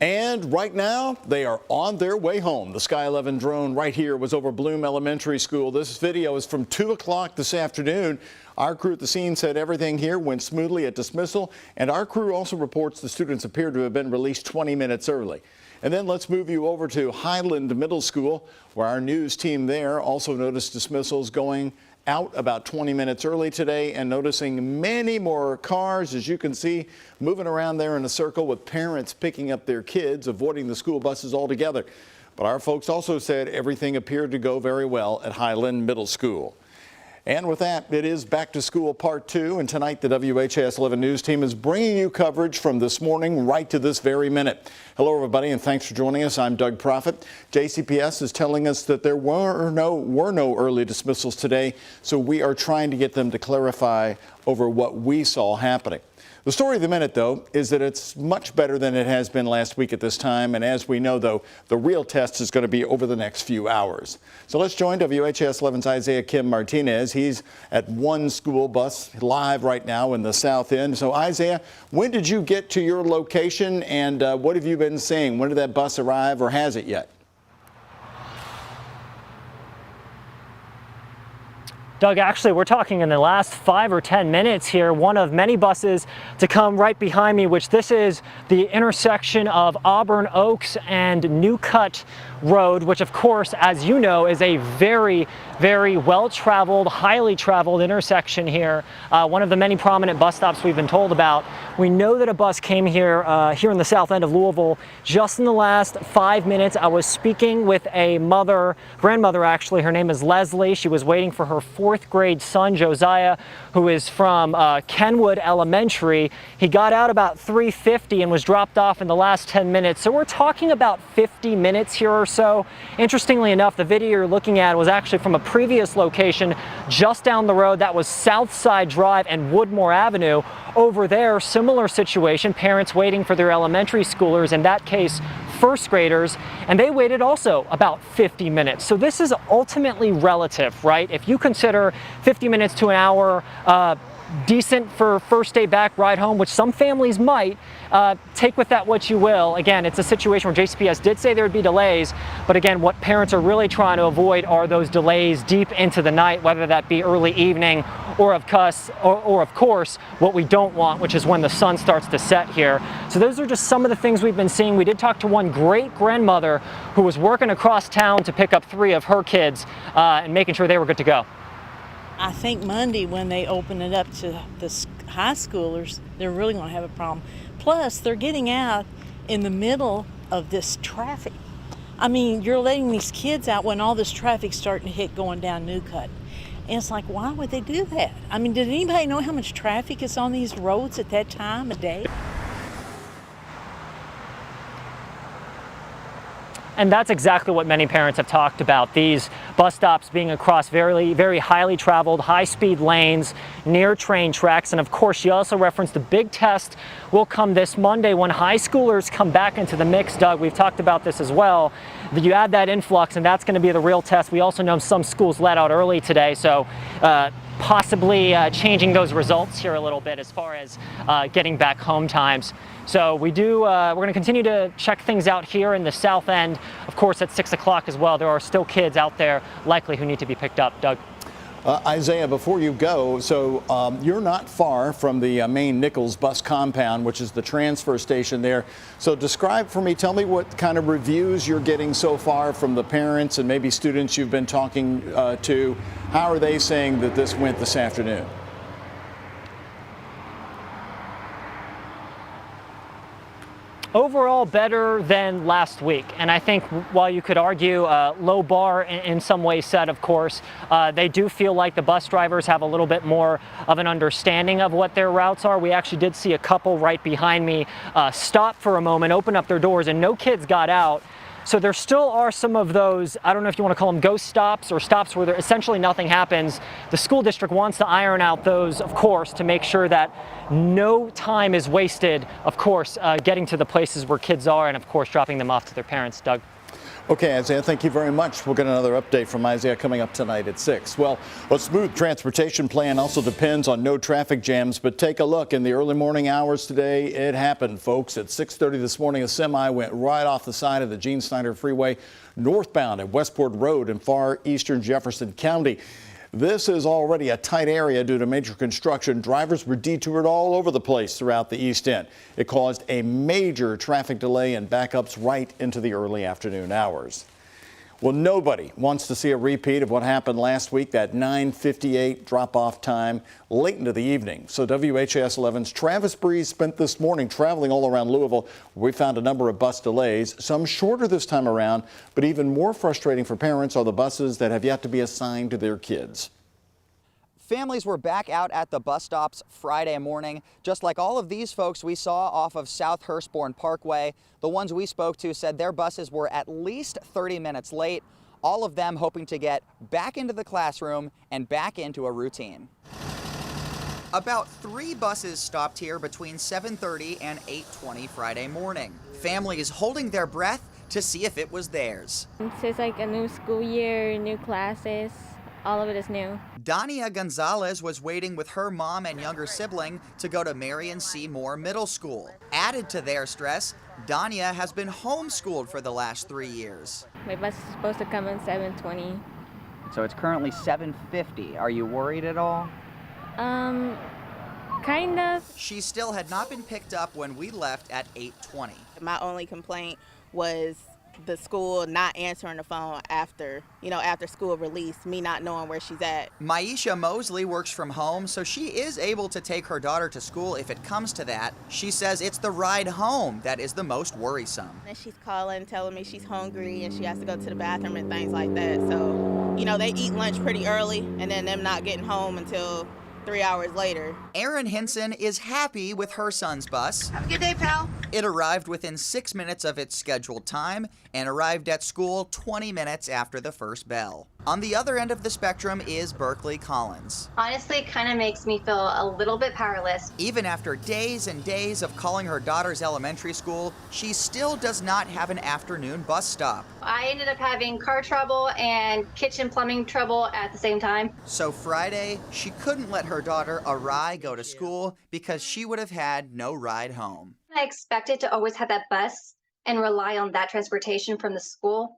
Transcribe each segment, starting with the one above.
And right now, they are on their way home. The Sky 11 drone right here was over Bloom Elementary School. This video is from 2 o'clock this afternoon. Our crew at the scene said everything here went smoothly at dismissal, and our crew also reports the students appear to have been released 20 minutes early. And then let's move you over to Highland Middle School, where our news team there also noticed dismissals going out about 20 minutes early today, and noticing many more cars, as you can see, moving around there in a circle with parents picking up their kids, avoiding the school buses altogether. But our folks also said everything appeared to go very well at Highland Middle School. And with that, it is Back to School Part 2, and tonight the WHAS 11 news team is bringing you coverage from this morning right to this very minute. Hello, everybody, and thanks for joining us. I'm Doug Proffitt. JCPS is telling us that there were no early dismissals today, so we are trying to get them to clarify over what we saw happening. The story of the minute, though, is that it's much better than it has been last week at this time. And as we know, though, the real test is going to be over the next few hours. So let's join WHAS 11's Isaiah Kim Martinez. He's at one school bus live right now in the South End. So, Isaiah, when did you get to your location, and what have you been seeing? When did that bus arrive, or has it yet? Doug, actually, we're talking in the last 5 or 10 minutes here, one of many buses to come right behind me, which this is the intersection of Auburn Oaks and New Cut Road, which of course, as you know, is a very, very well-traveled, highly traveled intersection here. One of the many prominent bus stops we've been told about. We know that a bus came here, here in the south end of Louisville just in the last 5 minutes. I was speaking with a grandmother actually. Her name is Leslie. She was waiting for her 4th grade son, Josiah, who is from Kenwood Elementary. He got out about 3:50 and was dropped off in the last 10 minutes. So we're talking about 50 minutes here or so. Interestingly enough, the video you're looking at was actually from a previous location just down the road. That was Southside Drive and Woodmore Avenue. Over there, similar situation, parents waiting for their elementary schoolers, in that case, 1st graders, and they waited also about 50 minutes. So this is ultimately relative, right? If you consider 50 minutes to an hour decent for first day back ride home, which some families might, take with that what you will. Again, it's a situation where JCPS did say there would be delays, but again, what parents are really trying to avoid are those delays deep into the night, whether that be early evening or of course, what we don't want, which is when the sun starts to set here. So those are just some of the things we've been seeing. We did talk to one great grandmother who was working across town to pick up 3 of her kids and making sure they were good to go. I think Monday, when they open it up to the high schoolers, they're really going to have a problem. Plus, they're getting out in the middle of this traffic. I mean, you're letting these kids out when all this traffic's starting to hit going down New Cut. And it's like, why would they do that? I mean, did anybody know how much traffic is on these roads at that time of day? And that's exactly what many parents have talked about. These bus stops being across very, very highly traveled, high-speed lanes near train tracks. And of course, she also referenced the big test will come this Monday when high schoolers come back into the mix. Doug, we've talked about this as well. You add that influx, and that's going to be the real test. We also know some schools let out early today, so possibly changing those results here a little bit as far as getting back home times. So we're going to continue to check things out here in the south end. Of course, at 6 o'clock as well, there are still kids out there likely who need to be picked up. Doug? Isaiah, before you go, so you're not far from the main Nichols bus compound, which is the transfer station there. So describe for me, tell me what kind of reviews you're getting so far from the parents and maybe students you've been talking to. How are they saying that this went this afternoon? Overall, better than last week. And I think while you could argue low bar in some ways set, of course, they do feel like the bus drivers have a little bit more of an understanding of what their routes are. We actually did see a couple right behind me stop for a moment, open up their doors, and no kids got out. So there still are some of those, I don't know if you want to call them ghost stops or stops where essentially nothing happens. The school district wants to iron out those, of course, to make sure that no time is wasted, of course, getting to the places where kids are and, of course, dropping them off to their parents. Doug? Okay, Isaiah, thank you very much. We'll get another update from Isaiah coming up tonight at 6. Well, a smooth transportation plan also depends on no traffic jams, but take a look. In the early morning hours today, it happened, folks. At 6:30 this morning, a semi went right off the side of the Gene Snyder Freeway northbound at Westport Road in far eastern Jefferson County. This is already a tight area due to major construction. Drivers were detoured all over the place throughout the east end. It caused a major traffic delay and backups right into the early afternoon hours. Well, nobody wants to see a repeat of what happened last week, that 9:58 drop-off time late into the evening. So WHAS 11's Travis Breeze spent this morning traveling all around Louisville. We found a number of bus delays, some shorter this time around, but even more frustrating for parents are the buses that have yet to be assigned to their kids. Families were back out at the bus stops Friday morning, just like all of these folks we saw off of South Hurstbourne Parkway. The ones we spoke to said their buses were at least 30 minutes late, all of them hoping to get back into the classroom and back into a routine. About 3 buses stopped here between 7:30 and 8:20 Friday morning. Families holding their breath to see if it was theirs. It's like a new school year, new classes. All of it is new. Dania Gonzalez was waiting with her mom and younger sibling to go to Marion C. Moore Middle School. Added to their stress, Dania has been homeschooled for the last 3 years. My bus is supposed to come in 7:20. So it's currently 7:50. Are you worried at all? Kind of. She still had not been picked up when we left at 8:20. My only complaint was the school not answering the phone after school release, me not knowing where she's at. Maisha Mosley works from home, so she is able to take her daughter to school if it comes to that. She says it's the ride home that is the most worrisome. And she's calling, telling me she's hungry and she has to go to the bathroom and things like that. So, they eat lunch pretty early and then them not getting home until 3 hours later. Erin Hinson is happy with her son's bus. Have a good day, pal. It arrived within 6 minutes of its scheduled time and arrived at school 20 minutes after the first bell. On the other end of the spectrum is Berkeley Collins. Honestly, it kind of makes me feel a little bit powerless. Even after days and days of calling her daughter's elementary school, she still does not have an afternoon bus stop. I ended up having car trouble and kitchen plumbing trouble at the same time. So Friday, she couldn't let her daughter Arai go to school because she would have had no ride home. I expected to always have that bus and rely on that transportation from the school.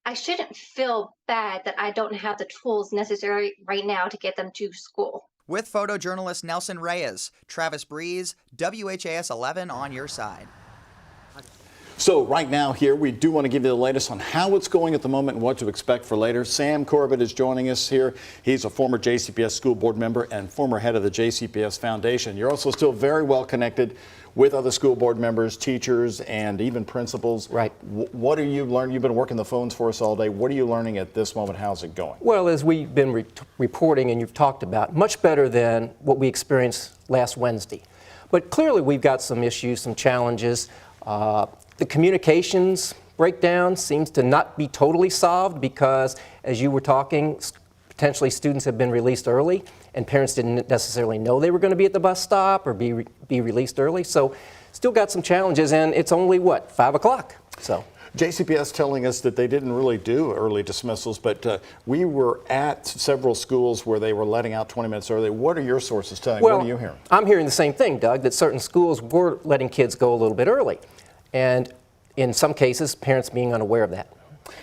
I shouldn't feel bad that I don't have the tools necessary right now to get them to school. With photojournalist Nelson Reyes, Travis Breeze, WHAS 11 on your side. So right now here, we do want to give you the latest on how it's going at the moment and what to expect for later. Sam Corbett is joining us here. He's a former JCPS school board member and former head of the JCPS Foundation. You're also still very well connected with other school board members, teachers, and even principals. Right. What are you learning? You've been working the phones for us all day. What are you learning at this moment? How's it going? Well, as we've been reporting and you've talked about, much better than what we experienced last Wednesday. But clearly we've got some issues, some challenges. The communications breakdown seems to not be totally solved because, as you were talking, potentially students have been released early and parents didn't necessarily know they were going to be at the bus stop or be released early. So still got some challenges, and it's only, 5 o'clock? So. JCPS telling us that they didn't really do early dismissals, but we were at several schools where they were letting out 20 minutes early. What are your sources telling you? Well, what are you hearing? I'm hearing the same thing, Doug, that certain schools were letting kids go a little bit early. And in some cases, parents being unaware of that.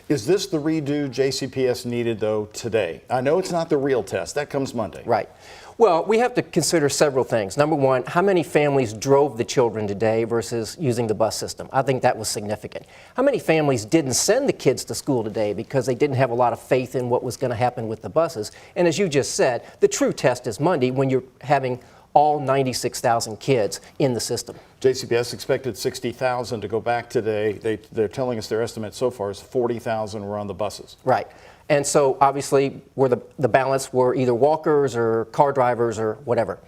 Is this the redo JCPS needed, though, today? I know it's not the real test. That comes Monday. Right. Well, we have to consider several things. Number one, how many families drove the children today versus using the bus system? I think that was significant. How many families didn't send the kids to school today because they didn't have a lot of faith in what was going to happen with the buses? And as you just said, the true test is Monday when you're having all 96,000 kids in the system. JCPS expected 60,000 to go back today. They're telling us their estimate so far is 40,000 were on the buses. Right. And so obviously the balance were either walkers or car drivers or whatever.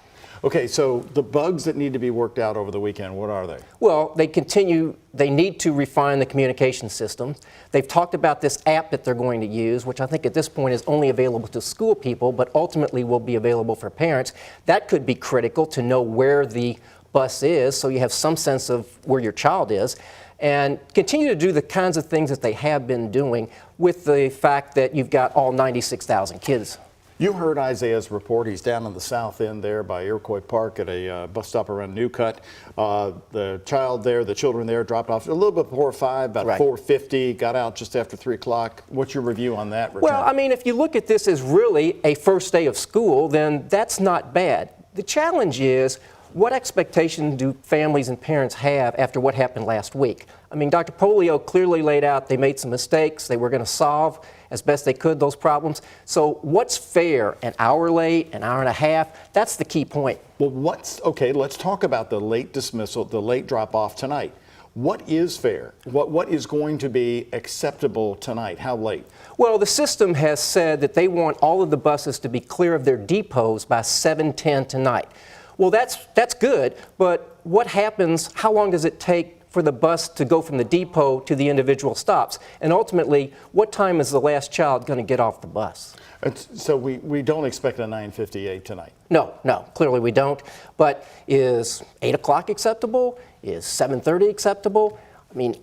Okay, so the bugs that need to be worked out over the weekend, what are they? Well, they need to refine the communication system. They've talked about this app that they're going to use, which I think at this point is only available to school people, but ultimately will be available for parents. That could be critical to know where the bus is, so you have some sense of where your child is. and continue to do the kinds of things that they have been doing with the fact that you've got all 96,000 kids. You heard Isaiah's report. He's down on the south end there by Iroquois Park at a bus stop around New Cut. The children there dropped off a little bit before 5, about Right. 4:50, got out just after 3 o'clock. What's your review on that return? Well, I mean, if you look at this as really a first day of school, then that's not bad. The challenge is, what expectation do families and parents have after what happened last week? I mean, Dr. Polio clearly laid out they made some mistakes. They were going to solve as best they could those problems. So what's fair? An hour late, an hour and a half? That's the key point. Well, okay, let's talk about the late dismissal, the late drop-off tonight. What is fair? What is going to be acceptable tonight? How late? Well, the system has said that they want all of the buses to be clear of their depots by 7:10 tonight. Well, that's good, but what happens, how long does it take for the bus to go from the depot to the individual stops? And ultimately, what time is the last child going to get off the bus? So we don't expect a 9:58 tonight? No, clearly we don't. But is 8 o'clock acceptable? Is 7:30 acceptable? I mean,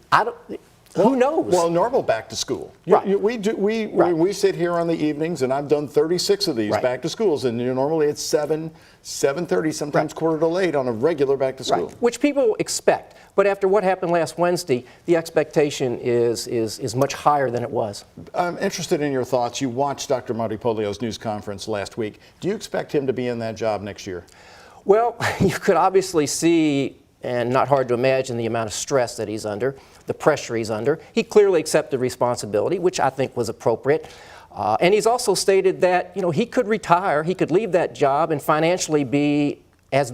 who knows? Well, normal back to school. Right. We sit here on the evenings, and I've done 36 of these Right. back to schools, and normally it's 7:30, sometimes quarter to 8 on a regular back to school. Right. Which people expect. But after what happened last Wednesday, the expectation is much higher than it was. I'm interested in your thoughts. You watched Dr. Marty Polio's news conference last week. Do you expect him to be in that job next year? Well, you could obviously see, and not hard to imagine, the amount of stress that he's under, the pressure he's under. He clearly accepted responsibility, which I think was appropriate. And he's also stated that, he could retire, he could leave that job and financially be as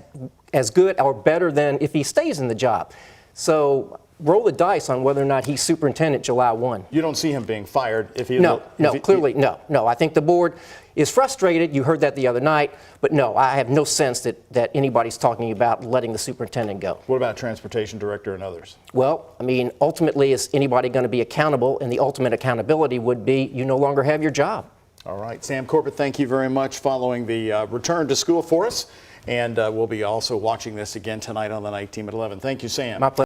good or better than if he stays in the job. So roll the dice on whether or not he's superintendent July 1. You don't see him being fired if he... No, clearly, no. I think the board is frustrated. You heard that the other night. But no, I have no sense that anybody's talking about letting the superintendent go. What about transportation director and others? Well, I mean, ultimately, is anybody going to be accountable? And the ultimate accountability would be you no longer have your job. All right. Sam Corbett, thank you very much following the return to school for us. And we'll be also watching this again tonight on the night team at 11. Thank you, Sam. My pleasure.